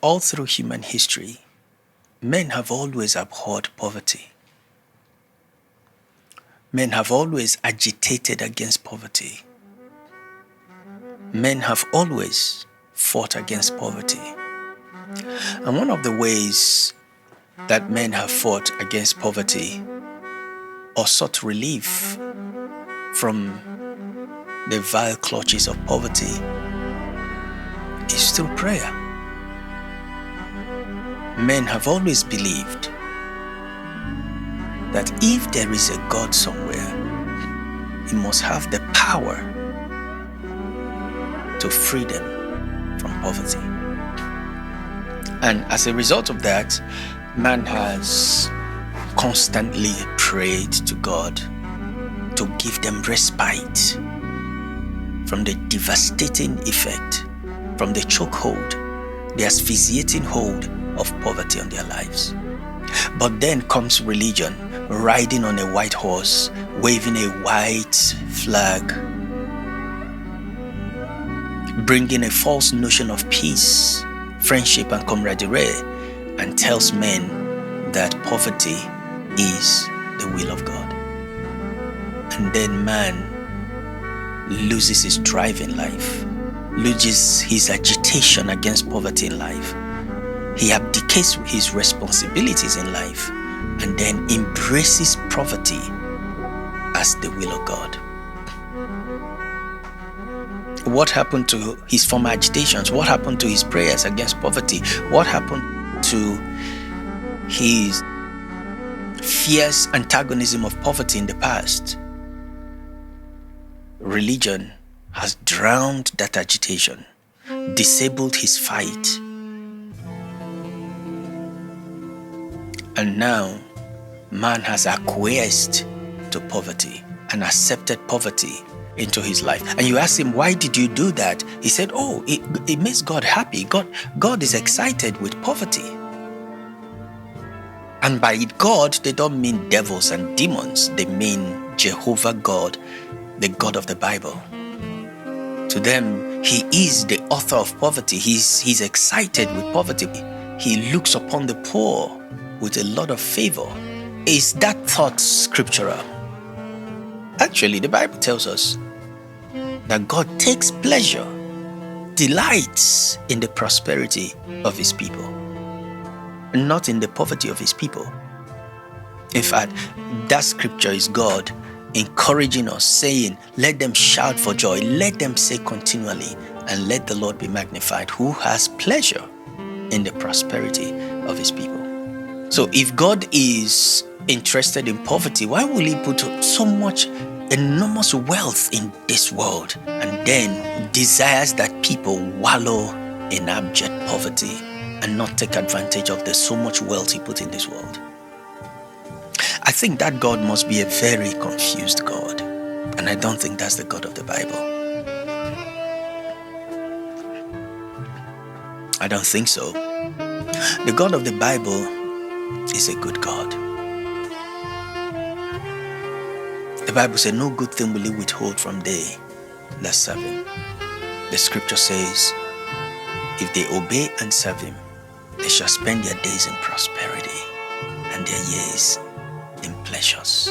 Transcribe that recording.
all through human history, men have always abhorred poverty. Men have always agitated against poverty. Men have always fought against poverty. And one of the ways that men have fought against poverty or sought relief from the vile clutches of poverty is through prayer. Men have always believed that if there is a God somewhere, he must have the power to free them from poverty. And as a result of that, man has constantly prayed to God to give them respite from the devastating effect, from the chokehold, the asphyxiating hold of poverty on their lives. But then comes religion, riding on a white horse, waving a white flag, bringing a false notion of peace, friendship, and camaraderie, and tells men that poverty is the will of God. And then man loses his drive in life, loses his agitation against poverty in life. He abdicates his responsibilities in life and then embraces poverty as the will of God. What happened to his former agitations? What happened to his prayers against poverty? What happened to his fierce antagonism of poverty in the past? Religion has drowned that agitation, disabled his fight. And now, man has acquiesced to poverty and accepted poverty into his life. And you ask him, why did you do that? He said, it makes God happy. God is excited with poverty. And by God, they don't mean devils and demons. They mean Jehovah God, the God of the Bible. To them, he is the author of poverty. He's excited with poverty. He looks upon the poor with a lot of favor. Is that thought scriptural? Actually, the Bible tells us that God takes pleasure, delights in the prosperity of his people, and not in the poverty of his people. In fact, that scripture is God encouraging us, saying, let them shout for joy, let them say continually, and let the Lord be magnified, who has pleasure in the prosperity of his people. So if God is interested in poverty, why will he put so much enormous wealth in this world and then desires that people wallow in abject poverty and not take advantage of the so much wealth he put in this world? I think that God must be a very confused God, and I don't think that's the God of the Bible. I don't think so. The God of the Bible is a good God. The Bible says no good thing will he withhold from they that serve him. The scripture says, if they obey and serve him, they shall spend their days in prosperity and their years in pleasures.